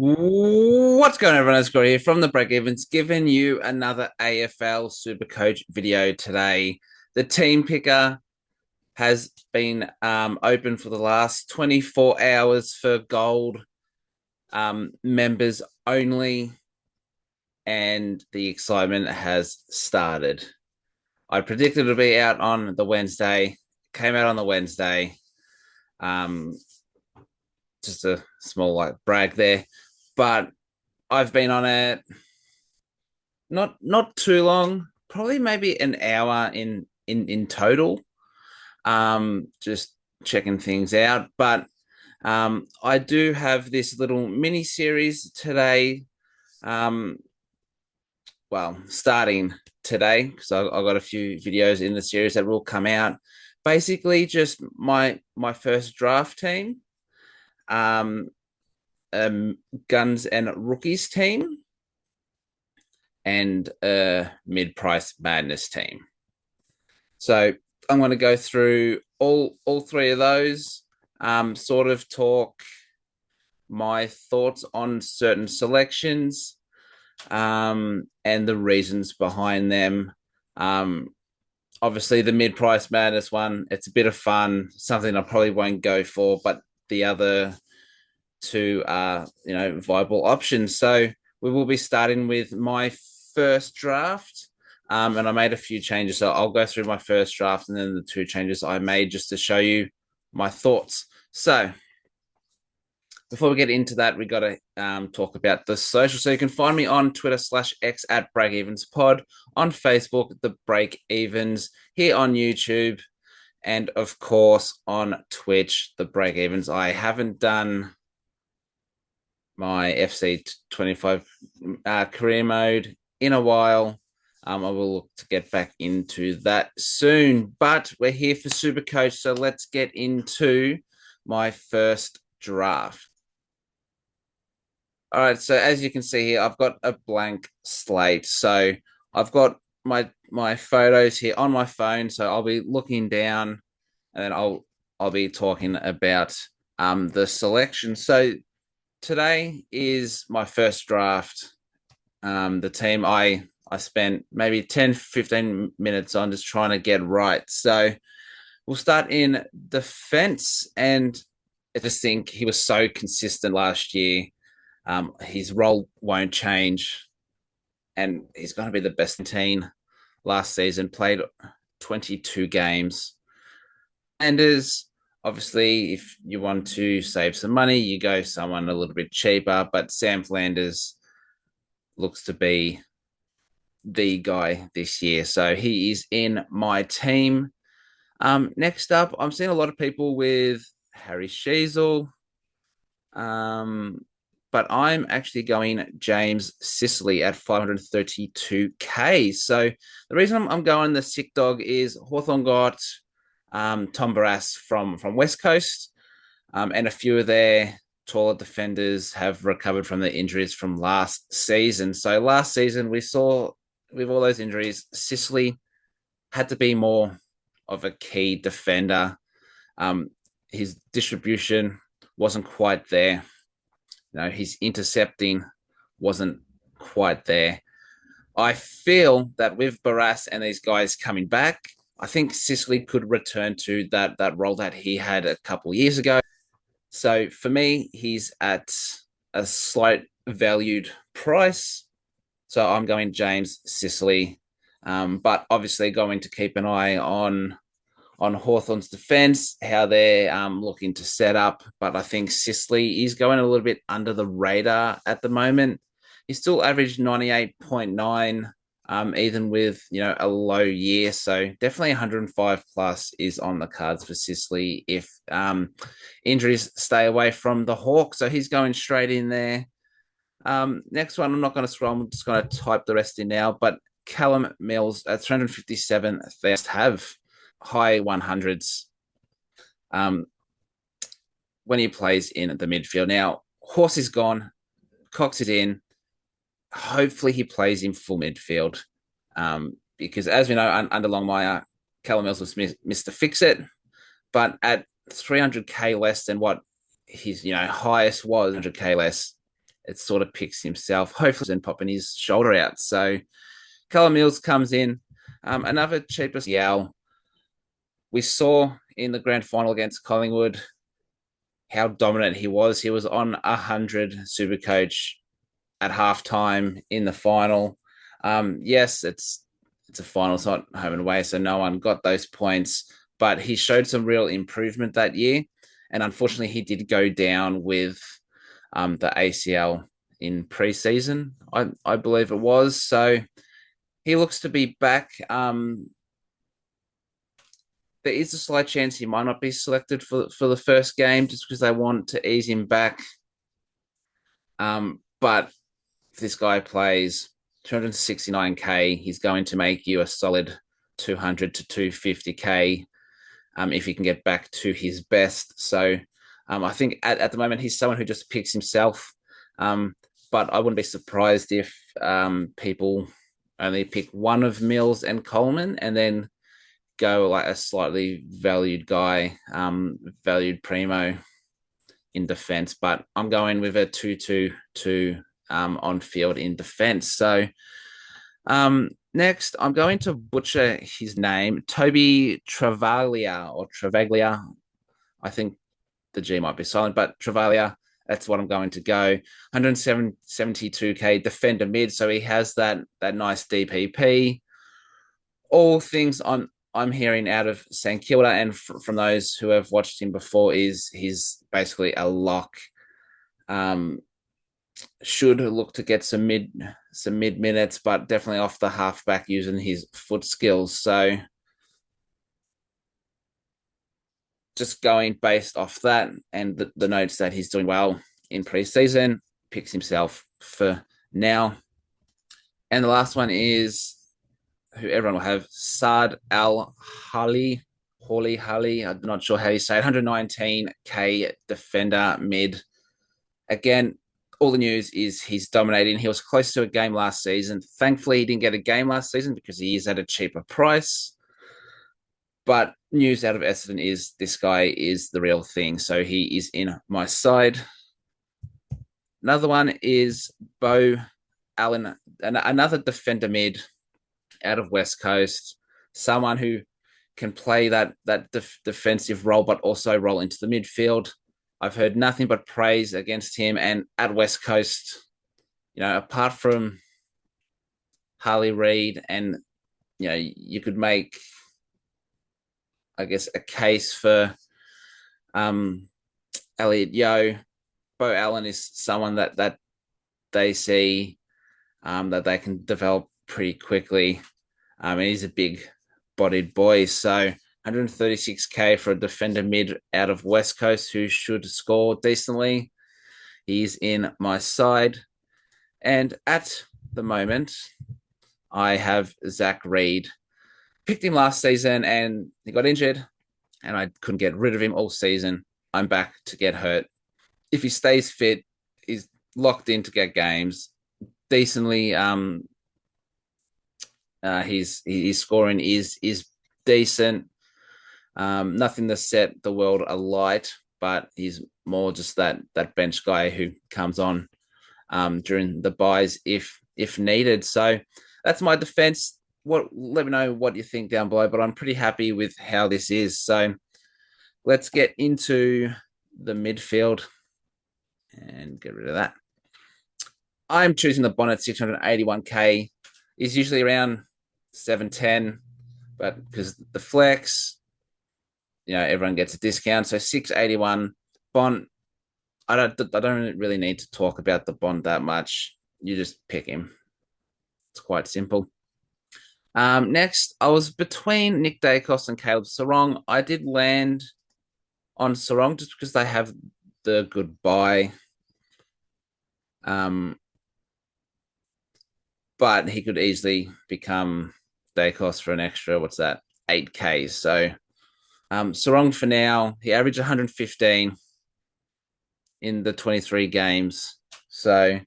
What's going on, everyone? It's Scott here from the Breakevens, giving you another AFL Supercoach video today. The team picker has been open for the last 24 hours for gold members only, and the excitement has started. I predicted it would be out on the Wednesday, came out on the Wednesday. Um, just a small brag there, but I've been on it not too long, probably maybe an hour in total. Just checking things out, but I do have this little mini series today. Um, well, starting today because I got a few videos in the series that will come out. Basically, just my first draft team, um, guns and rookies team, and a mid-price madness team. So I'm going to go through all three of those, sort of talk my thoughts on certain selections, and the reasons behind them. Um, Obviously, the mid-price madness one, it's a bit of fun, something I probably won't go for, but the other two are, viable options. So we will be starting with my first draft. And I made a few changes. So I'll go through my first draft and then the two changes I made just to show you my thoughts. So before we get into that, we got to talk about the social. So you can find me on Twitter/X at BreakevensPod, on Facebook, the Breakevens, here on YouTube, and of course on Twitch, the Breakevens. I haven't done my FC 25 career mode in a while. I will look to get back into that soon, but we're here for Supercoach, so let's get into my first draft. All right, so as you can see here, I've got a blank slate. So I've got my photos here on my phone. So I'll be looking down, and then I'll be talking about the selection. So today is my first draft. The team I spent maybe 10, 15 minutes on just trying to get right. So we'll start in defense. And I just think he was so consistent last year. His role won't change. And he's going to be the best in team last season, played 22 games. And as obviously, if you want to save some money, you go someone a little bit cheaper. But Sam Flanders looks to be the guy this year. So he is in my team. Next up, I'm seeing a lot of people with Harry Sheezel. But I'm actually going James Sicily at 532k. So the reason I'm going the sick dog is Hawthorn got Tom Barrass from West Coast, and a few of their taller defenders have recovered from the injuries from last season. So last season we saw with all those injuries, Sicily had to be more of a key defender. His distribution wasn't quite there. His intercepting wasn't quite there. I feel that with Barrass and these guys coming back, I think Sicily could return to that role that he had a couple of years ago. So for me, he's at a slight valued price. So I'm going James Sicily, but obviously going to keep an eye on Hawthorn's defense, how they're looking to set up. But I think Sicily is going a little bit under the radar at the moment. He still averaged 98.9, even with a low year. So definitely 105 plus is on the cards for Sicily if injuries stay away from the Hawks. So he's going straight in there. Next one, I'm not going to scroll. I'm just going to type the rest in now. But Callum Mills at 357, they have high 100s when he plays in the midfield. Now, Horse is gone, Cox is in. Hopefully, he plays in full midfield because, as we know, under Longmire, Callum Mills was Mr. Fix-It, but at 300k less than what his highest was, 100k less, it sort of picks himself. Hopefully, and popping his shoulder out. So Callum Mills comes in. Another cheapest Yao. We saw in the grand final against Collingwood how dominant he was. He was on 100 Supercoach at halftime in the final. Yes, it's a final, it's not home and away, so no one got those points. But he showed some real improvement that year, and unfortunately, he did go down with the ACL in preseason. I believe it was. So he looks to be back. There is a slight chance he might not be selected for the first game just because they want to ease him back. But if this guy plays 269k, he's going to make you a solid 200 to 250k if he can get back to his best. So I think at the moment he's someone who just picks himself. But I wouldn't be surprised if people only pick one of Mills and Coleman and then go like a slightly valued guy, valued primo in defense. But I'm going with a 2-2-2 on field in defense. So next, I'm going to butcher his name, Toby Travaglia or Travaglia. I think the G might be silent, but Travaglia. That's what I'm going to go. 172k defender mid, so he has that nice DPP. All things I'm hearing out of St Kilda and from those who have watched him before is he's basically a lock. Should look to get some mid minutes, but definitely off the halfback using his foot skills. So just going based off that and the notes that he's doing well in preseason, picks himself for now. And the last one is who everyone will have, Saad Al-Hali. I'm not sure how you say it. 119k defender mid. Again, all the news is he's dominating. He was close to a game last season. Thankfully, he didn't get a game last season because he is at a cheaper price. But news out of Essendon is this guy is the real thing. So he is in my side. Another one is Bo Allen, another defender mid out of West Coast. Someone who can play that defensive role, but also roll into the midfield. I've heard nothing but praise against him. And at West Coast, apart from Harley Reid, and you could make, I guess, a case for Elliot Yeo. Bo Allen is someone that they see that they can develop pretty quickly. And he's a big-bodied boy, so 136k for a defender mid out of West Coast who should score decently. He's in my side. And at the moment, I have Zach Reid. Picked him last season and he got injured and I couldn't get rid of him all season. I'm back to get hurt. If he stays fit, he's locked in to get games. Decently, his scoring is decent. Nothing to set the world alight, but he's more just that bench guy who comes on during the buys if needed. So that's my defense. Let me know what you think down below, but I'm pretty happy with how this is. So let's get into the midfield and get rid of that. I'm choosing the Bond at 681k. He's usually around 710, but because the flex, everyone gets a discount. So 681 Bond. I don't really need to talk about the Bond that much. You just pick him. It's quite simple. Next, I was between Nick Dacos and Caleb Sarong. I did land on Sarong just because they have the good buy. But he could easily become Dacos for an extra, 8k. So Sarong for now, he averaged 115 in the 23 games. So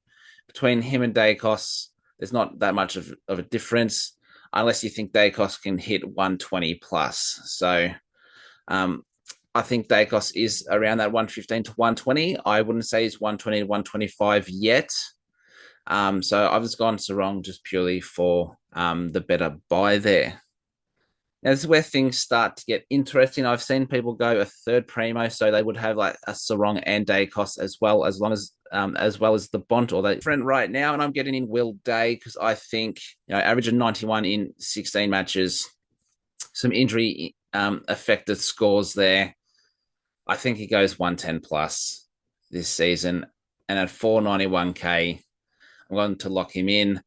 between him and Dacos, there's not that much of a difference unless you think Dacos can hit 120 plus. So I I think Dacos is around that 115 to 120. I wouldn't say he's 120 to 125 yet. So I've just gone Sarong just purely for the better buy there. Now, this is where things start to get interesting. I've seen people go a third primo, so they would have like a Sarong and Dacos as well as the Bont or the friend right now. And I'm getting in Will Day because I think averaging 91 in 16 matches, some injury affected scores there. I think he goes 110 plus this season, and at 491k, I'm going to lock him in.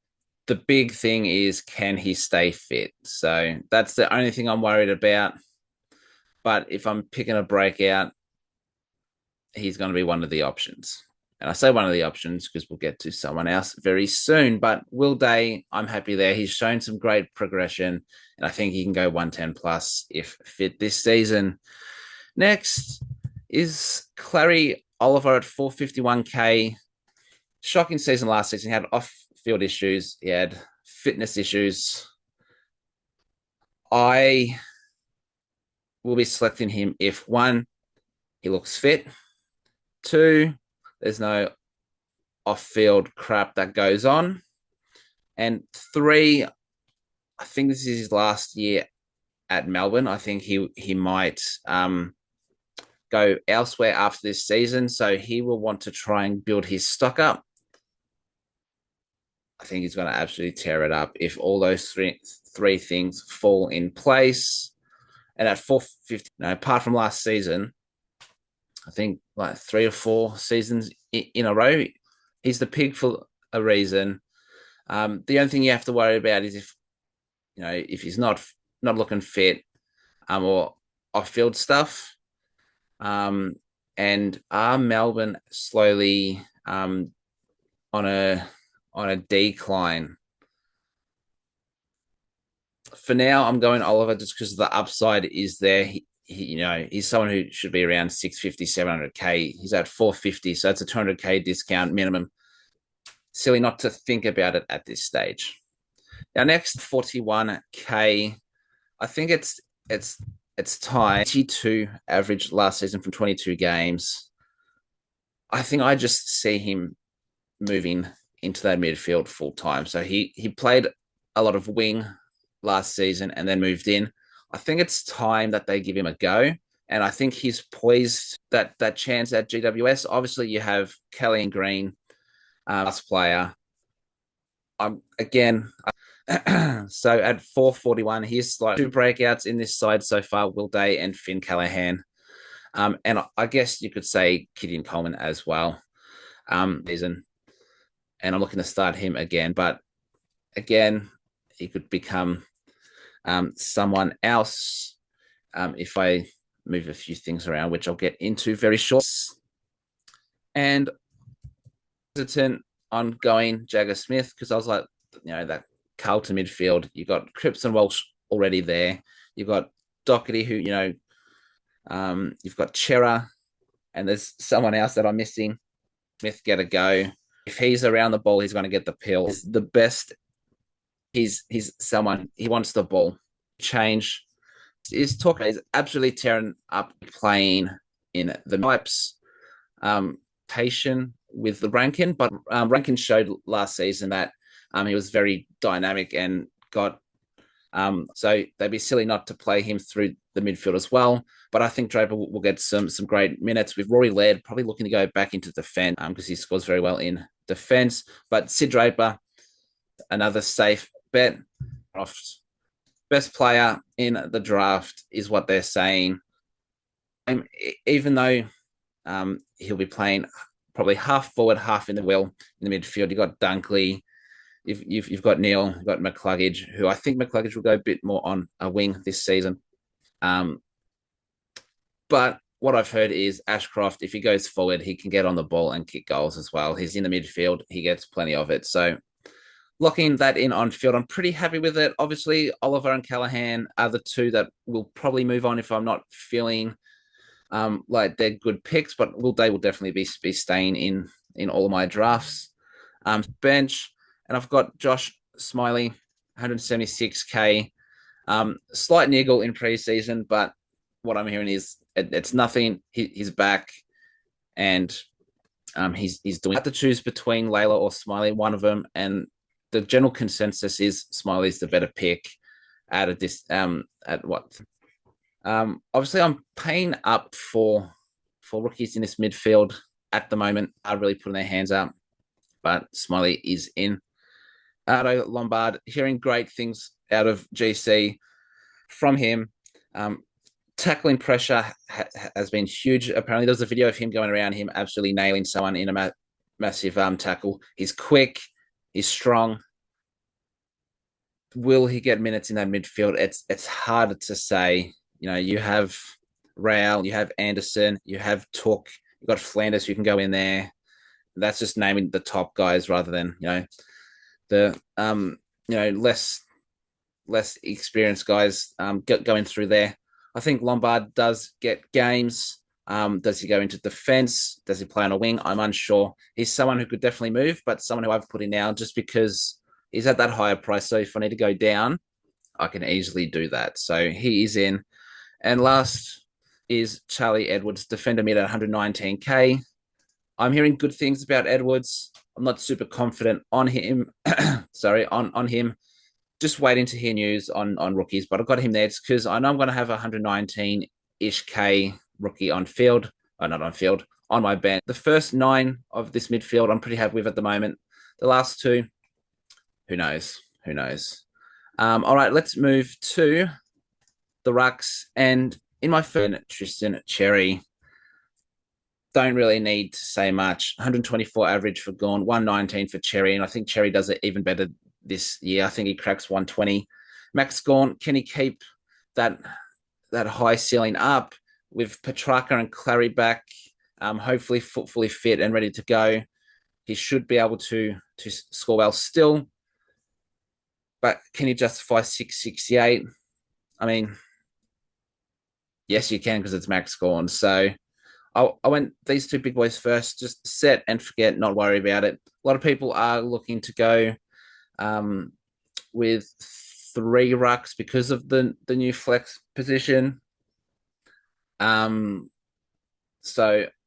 The big thing is, can he stay fit? So that's the only thing I'm worried about. But if I'm picking a breakout, he's going to be one of the options. And I say one of the options because we'll get to someone else very soon. But Will Day, I'm happy there. He's shown some great progression, and I think he can go 110 plus if fit this season. Next is Clary Oliver at 451k. Shocking season last season. He had off-field issues. He had fitness issues. I will be selecting him if, one, he looks fit. Two, there's no off-field crap that goes on. And three, I think this is his last year at Melbourne. I think he might go elsewhere after this season. So he will want to try and build his stock up. I think he's going to absolutely tear it up if all those three things fall in place. And at 450, apart from last season, I think like 3 or 4 seasons in a row, he's the pig for a reason. The only thing you have to worry about is if he's not looking fit, or off-field stuff. And are Melbourne slowly on a decline? For now, I'm going Oliver just because the upside is there. He's someone who should be around 650, 700k. He's at 450, so it's a 200k discount minimum. Silly not to think about it at this stage. Now, next 41k, I think it's time. 22 average last season from 22 games. I think I just see him moving into that midfield full time. So he played a lot of wing last season and then moved in. I think it's time that they give him a go. And I think he's poised that chance at GWS. Obviously, you have Kelly and Green, last player. Again, so at 441, he's like 2 breakouts in this side so far, Will Day and Finn Callaghan. And I guess you could say Gideon Coleman as well. Season. And I'm looking to start him again. But again, he could become someone else if I move a few things around, which I'll get into very short. And hesitant on going Jagger Smith because I was like, that Carlton midfield. You got Cripps and Walsh already there. You've got Doherty, who you've got Chera, and there's someone else that I'm missing. Smith get a go. If he's around the ball, he's going to get the pill. He's the best. He's someone, he wants the ball. Change. He's absolutely tearing up playing in the pipes. Patient with the Rankin, but Rankin showed last season that he was very dynamic and got so they'd be silly not to play him through the midfield as well. But I think Draper will get some great minutes with Rory Laird probably looking to go back into defence because he scores very well in defence. But Sid Draper, another safe bet. Best player in the draft is what they're saying. Even though he'll be playing probably half forward, half in the wheel in the midfield. You've got Dunkley, you've got Neil, you've got McCluggage, who I think McCluggage will go a bit more on a wing this season. But what I've heard is Ashcroft, if he goes forward, he can get on the ball and kick goals as well. He's in the midfield. He gets plenty of it. So locking that in on field, I'm pretty happy with it. Obviously, Oliver and Callaghan are the two that will probably move on if I'm not feeling like they're good picks, but Will Day will definitely be staying in all of my drafts. Bench, and I've got Josh Smiley, 176k. Slight niggle in preseason, but what I'm hearing is it's nothing. He's back, and he's doing. I have to choose between Layla or Smiley, one of them, and the general consensus is Smiley's the better pick out of this. At what? Obviously, I'm paying up for rookies in this midfield at the moment. Are really putting their hands up, but Smiley is in. Ardo Lombard, hearing great things out of GC from him. Um, Tackling pressure has been huge. Apparently, there's a video of him going around him absolutely nailing someone in a massive tackle. He's quick, he's strong. Will he get minutes in that midfield? It's hard to say. You know, you have Rail, you have Anderson, you have Took, you've got Flanders who can go in there. That's just naming the top guys rather than the less experienced guys going through there. I think Lombard does get games. Does he go into defense? Does he play on a wing? I'm unsure. He's someone who could definitely move, but someone who I've put in now just because he's at that higher price. So if I need to go down, I can easily do that. So he is in. And last is Charlie Edwards, defender mid at 119k. I'm hearing good things about Edwards. I'm not super confident on him. Sorry, on him. Just waiting to hear news on rookies, but I've got him there because I know I'm going to have 119-ish K rookie on field. Oh, not on field, on my bench. The first 9 of this midfield, I'm pretty happy with at the moment. The last 2, who knows? Who knows? All right, let's move to the Rucks. And in my first, Tristan Cherry. Don't really need to say much. 124 average for Gorn, 119 for Cherry, and I think Cherry does it even better this year. I think he cracks 120. Max Gorn, can he keep that high ceiling up with Petrarca and Clary back? Hopefully fully fit and ready to go. He should be able to score well still. But can he justify 668? I mean, yes, you can because it's Max Gorn. So I went these 2 big boys first, just set and forget, not worry about it. A lot of people are looking to go with 3 rucks because of the new flex position. So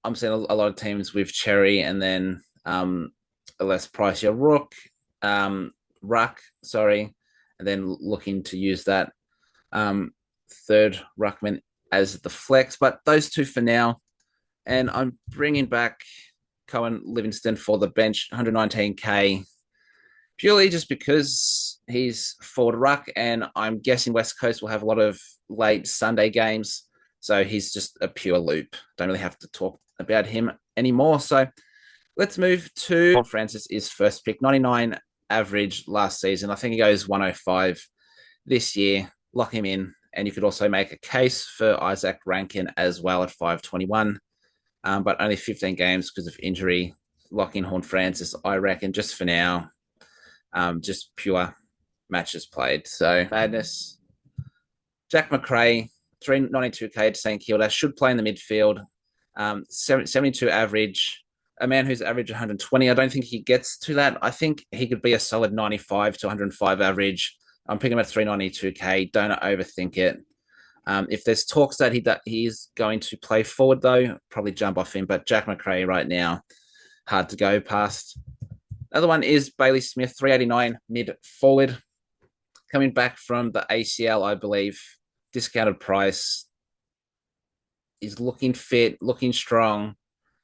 I'm seeing a lot of teams with Cherry and then a less pricier Ruck, sorry, and then looking to use that 3rd ruckman as the flex. But those 2 for now. And I'm bringing back Cohen Livingston for the bench, 119k, purely just because he's forward ruck, and I'm guessing West Coast will have a lot of late Sunday games, so he's just a pure loop. Don't really have to talk about him anymore. So let's move to Francis is first pick, 99 average last season. I think he goes 105 this year. Lock him in, and you could also make a case for Isaac Rankin as well at 521. But only 15 games because of injury. Locking Horn Francis, I reckon, just for now, just pure matches played. So madness. Jack McRae, 392k to St Kilda, should play in the midfield. 72 average. A man who's average 120. I don't think he gets to that. I think he could be a solid 95 to 105 average. I'm picking him at 392k. Don't overthink it. If there's talks that he's going to play forward, though, probably jump off him. But Jack McRae right now, hard to go past. Another one is Bailey Smith, 389 mid forward, coming back from the ACL, I believe. Discounted price. He's looking fit, looking strong,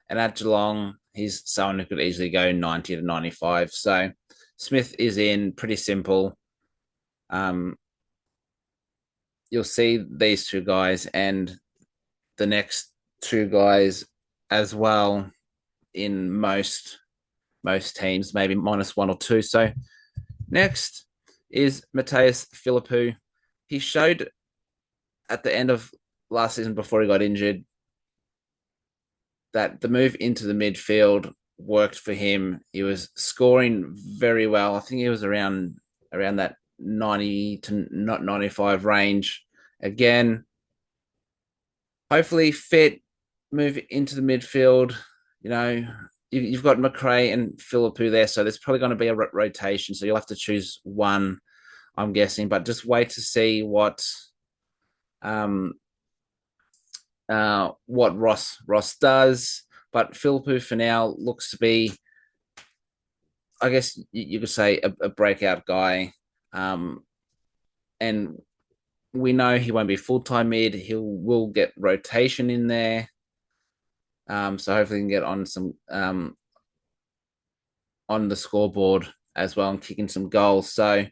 and at Geelong, he's someone who could easily go 90 to 95. So Smith is in, pretty simple. You'll see these 2 guys and the next 2 guys as well in most teams, maybe -1 or 2. So next is Mateus Philippou. He showed at the end of last season before he got injured that the move into the midfield worked for him. He was scoring very well. I think he was around that 90 to not 95 range. Again, hopefully fit, move into the midfield. You've got McRae and Philippou there, so there's probably going to be a rotation. So you'll have to choose one, I'm guessing. But just wait to see what what Ross does. But Philippou for now looks to be, I guess you could say, a breakout guy. And we know he won't be full time mid. He will get rotation in there. So hopefully he can get on some on the scoreboard as well and kicking some goals. So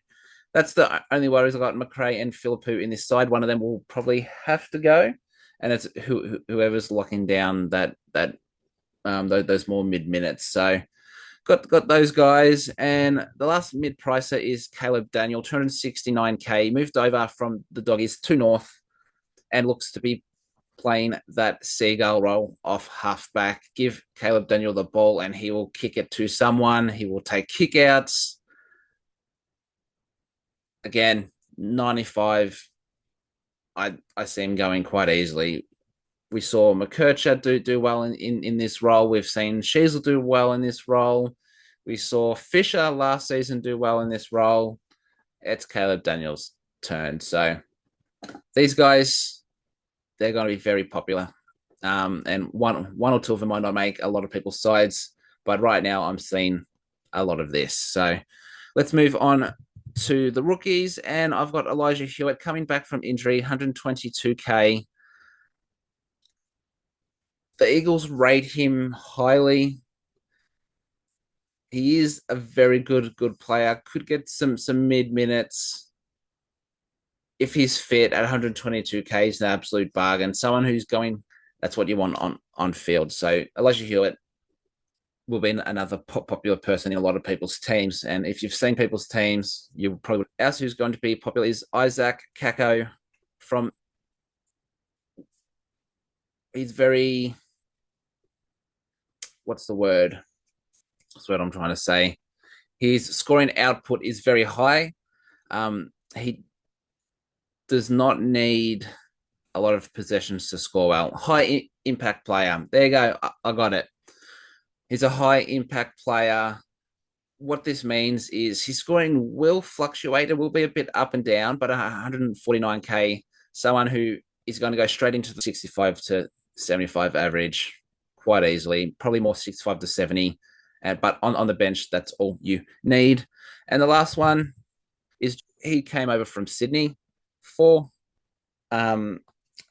that's the only worries I got. McRae and Philippou in this side. One of them will probably have to go, and it's whoever's locking down those more mid minutes. So got those guys, and the last mid pricer is Caleb Daniel, 269k, moved over from the Doggies to North, and looks to be playing that seagull role off halfback. Give Caleb Daniel the ball, and he will kick it to someone. He will take kickouts. Again, 95. I see him going quite easily. We saw McKercher do well in this role. We've seen Sheasel do well in this role. We saw Fisher last season do well in this role. It's Caleb Daniels' turn. So these guys, they're going to be very popular. And one or two of them might not make a lot of people's sides, but right now I'm seeing a lot of this. So let's move on to the rookies, and I've got Elijah Hewitt coming back from injury, 122k. The Eagles rate him highly. He is a very good player. Could get some mid minutes if he's fit at 122k. Is an absolute bargain. Someone who's going. That's what you want on field. So Elijah Hewitt will be another popular person in a lot of people's teams. And if you've seen people's teams, you probably else who's going to be popular is Isaac Kako from. He's very. What's the word? That's what I'm trying to say. His scoring output is very high. He does not need a lot of possessions to score well. High impact player. There you go. I got it. He's a high impact player. What this means is his scoring will fluctuate. It will be a bit up and down, but 149k, someone who is going to go straight into the 65 to 75 average quite easily, probably more 65 to 70. But on the bench, that's all you need. And the last one is he came over from Sydney for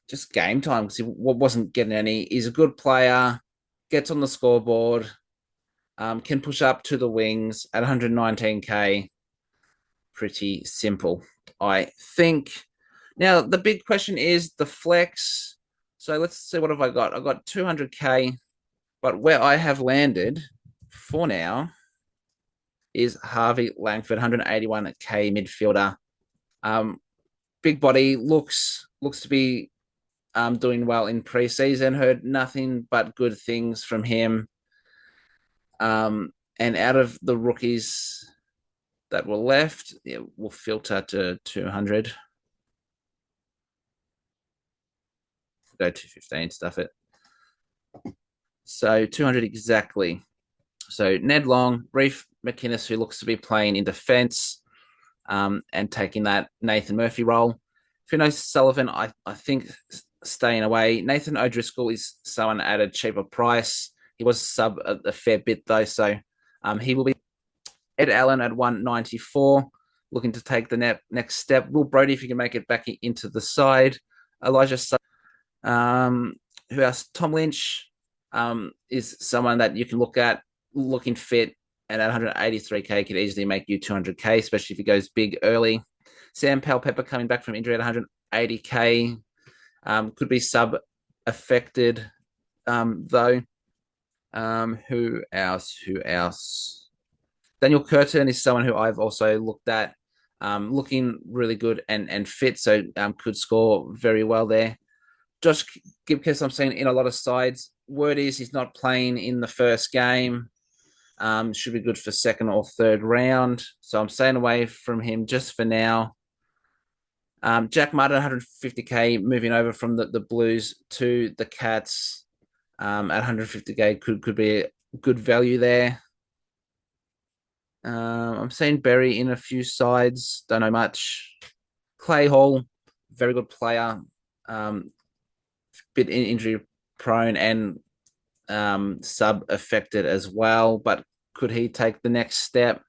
just game time because he wasn't getting any. He's a good player, gets on the scoreboard, can push up to the wings at 119k. Pretty simple, I think. Now, the big question is the flex. So let's see, what have I got? I got 200k, but where I have landed for now is Harvey Langford, 181k midfielder. Big body, looks to be doing well in preseason. Heard nothing but good things from him. And out of the rookies that were left, we'll filter to 200. Go 215, stuff it. So 200 exactly. So Ned Long, Reef McInnes, who looks to be playing in defence and taking that Nathan Murphy role. Fino Sullivan, I think, staying away. Nathan O'Driscoll is someone at a cheaper price. He was sub a fair bit, though, so he will be. Ed Allen at 194, looking to take the next step. Will Brody, if he can make it back into the side. Elijah who else? Tom Lynch is someone that you can look at, looking fit, and at 183k could easily make you 200k, especially if he goes big early. Sam Powell-Pepper coming back from injury at 180k, could be sub affected though. Who else? Daniel Curtin is someone who I've also looked at, looking really good and fit, so could score very well there. Josh Gibkiss, I'm seeing in a lot of sides. Word is he's not playing in the first game. Should be good for second or third round. So I'm staying away from him just for now. Jack Martin, 150k, moving over from the Blues to the Cats at 150k could be a good value there. I'm seeing Berry in a few sides. Don't know much. Clay Hall, very good player. bit injury prone and sub affected as well. But could he take the next step?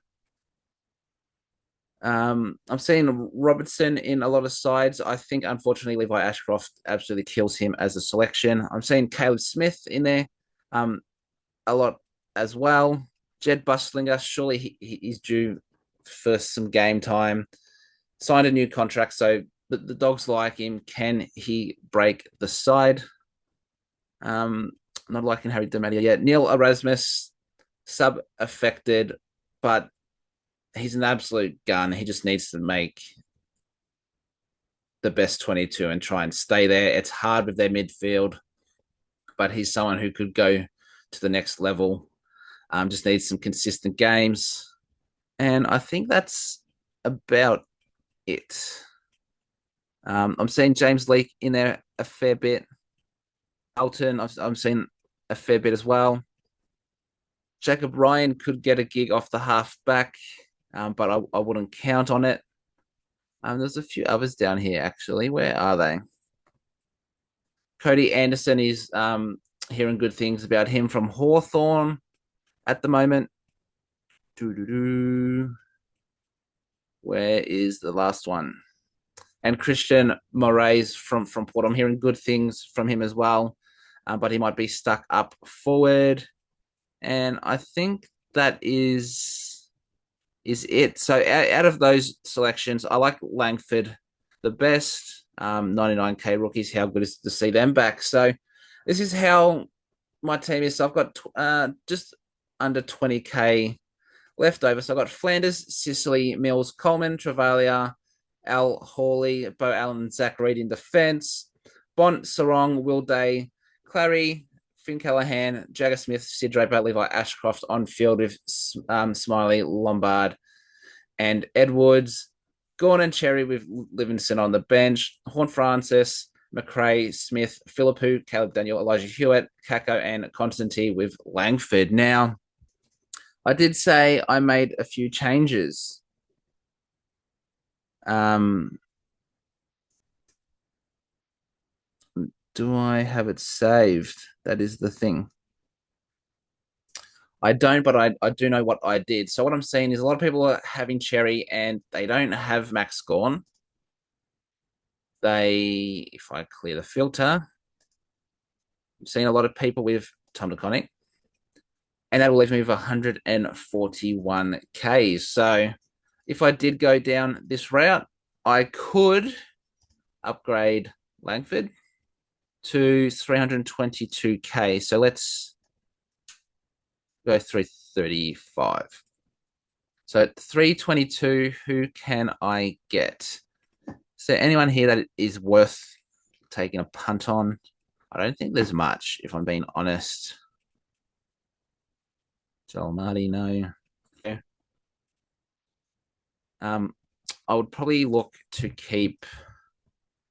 I'm seeing Robertson in a lot of sides. I think, unfortunately, Levi Ashcroft absolutely kills him as a selection. I'm seeing Caleb Smith in there a lot as well. Jed Bustlinger, surely he's due for some game time. Signed a new contract, so the dogs like him. Can he break the side? Not liking Harry Demadia yet. Neil Erasmus, sub affected, but he's an absolute gun. He just needs to make the best 22 and try and stay there. It's hard with their midfield, but he's someone who could go to the next level. Just needs some consistent games. And I think that's about it. I'm seeing James Leake in there a fair bit. Alton, I'm seeing a fair bit as well. Jacob Ryan could get a gig off the half back, but I wouldn't count on it. There's a few others down here, actually. Where are they? Cody Anderson is hearing good things about him from Hawthorn at the moment. Where is the last one? And Christian Moraes from Port. I'm hearing good things from him as well, but he might be stuck up forward. And I think that is it. So out of those selections, I like Langford the best. 99k rookies. How good is it to see them back? So this is how my team is. So I've got just under 20k left over. So I've got Flanders, Sicily, Mills, Coleman, Travalia, Al Hawley, Bo Allen, Zach Reed in defence, Bont, Sarong, Will Day, Clary, Finn Callahan, Jagger Smith, Sid Draper, Levi Ashcroft on field with Smiley, Lombard, and Edwards. Gordon Cherry with Livingston on the bench, Horn Francis, McRae, Smith, Philippou, Caleb Daniel, Elijah Hewitt, Kako, and Constantine with Langford. Now, I did say I made a few changes. Do I have it saved? That is the thing. I don't, but I do know what I did. So what I'm seeing is a lot of people are having Cherry and they don't have Max Gorn. If I clear the filter, I'm seeing a lot of people with Tom DeConnick. And that will leave me with 141k. So if I did go down this route, I could upgrade Langford to 322k. So let's go 335. So at 322, who can I get? Is there anyone here that is worth taking a punt on? I don't think there's much, if I'm being honest. Joel Marty, no. Yeah. I would probably look to keep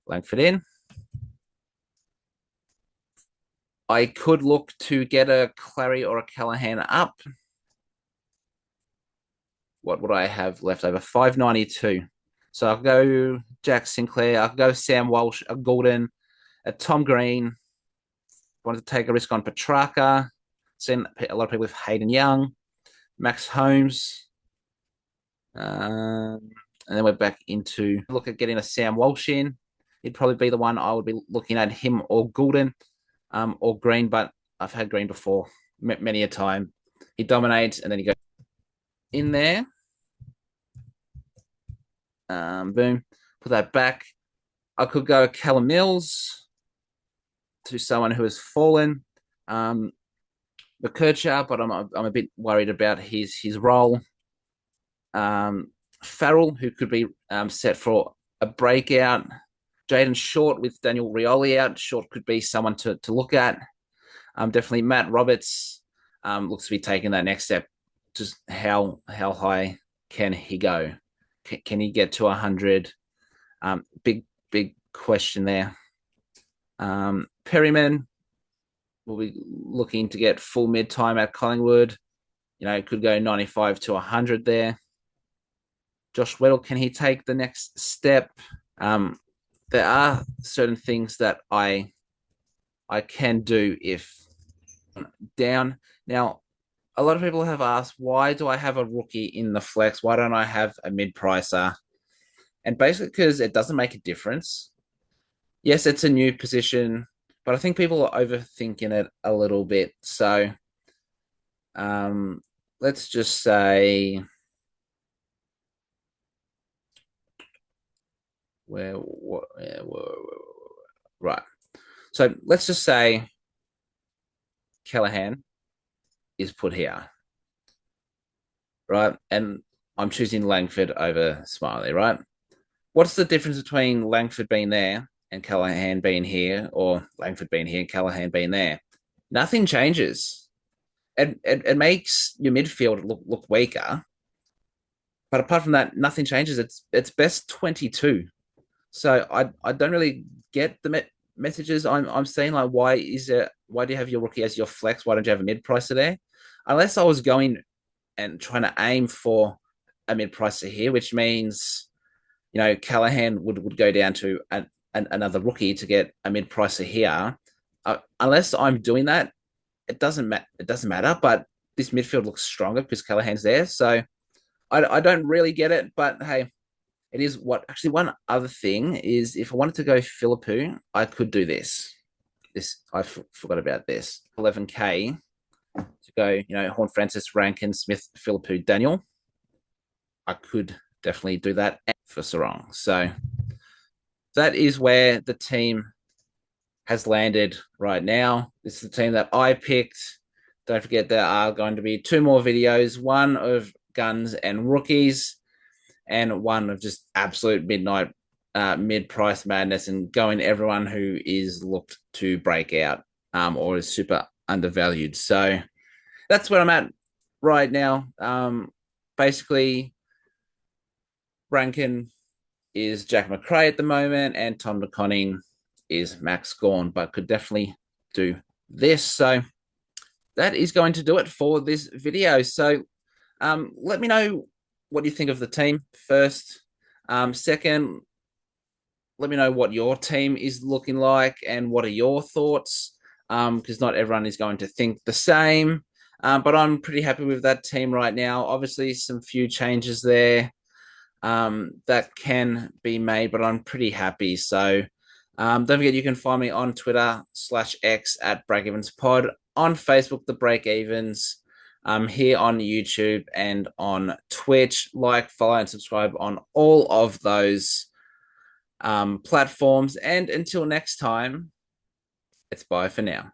Langford in. I could look to get a Clary or a Callahan up. What would I have left over? 592. So I'll go Jack Sinclair. I'll go Sam Walsh, a Golden, a Tom Green. Wanted to take a risk on Petrarca. Seen a lot of people with Hayden Young, Max Holmes. And then we're back into look at getting a Sam Walsh in. He'd probably be the one I would be looking at, him or Goulden or Green, but I've had Green before many a time. He dominates and then he goes in there. Boom. Put that back. I could go Callum Mills to someone who has fallen. McKercher, but I'm a bit worried about his role. Farrell, who could be set for a breakout. Jaden Short with Daniel Rioli out. Short could be someone to look at. Definitely Matt Roberts looks to be taking that next step. Just how high can he go? Can he get to 100? Big question there. Perryman will be looking to get full mid-time at Collingwood. Could go 95 to 100 there. Josh Weddle, can he take the next step? There are certain things that I I can do if down. Now, a lot of people have asked, why do I have a rookie in the flex? Why don't I have a mid pricer? And basically, because it doesn't make a difference. Yes, it's a new position, but I think people are overthinking it a little bit. So, um, let's just say right. So let's just say Callahan is put here, right? And I'm choosing Langford over Smiley, right? What's the difference between Langford being there and Callahan being here, or Langford being here and Callahan being there? Nothing changes. It makes your midfield look weaker, but apart from that, nothing changes. It's best 22. So I don't really get the messages I'm seeing. Like, why do you have your rookie as your flex? Why don't you have a mid pricer there? Unless I was going and trying to aim for a mid pricer here, which means Callahan would go down to another rookie to get a mid pricer here. Unless I'm doing that, it doesn't matter. But this midfield looks stronger because Callahan's there. So I don't really get it. But hey, it is what. Actually, one other thing is, if I wanted to go Philippou, I could do this. I forgot about this. 11K to go, Horn Francis, Rankin, Smith, Philippou, Daniel. I could definitely do that for Sarong. So that is where the team has landed right now. This is the team that I picked. Don't forget there are going to be two more videos, one of guns and rookies, and one of just absolute midnight mid-price madness and going everyone who is looked to break out or is super undervalued. So that's where I'm at right now. Basically, Rankin is Jack McRae at the moment, and Tom DeConning is Max Gorn, but could definitely do this. So that is going to do it for this video. So let me know what you think of the team first. Second, let me know what your team is looking like and what are your thoughts, because not everyone is going to think the same. But I'm pretty happy with that team right now. Obviously, some few changes there that can be made, but I'm pretty happy. So don't forget, you can find me on Twitter /X at Breakevens Pod, on Facebook, The Breakevens, here on YouTube and on Twitch. Like, follow, and subscribe on all of those platforms. And until next time, it's bye for now.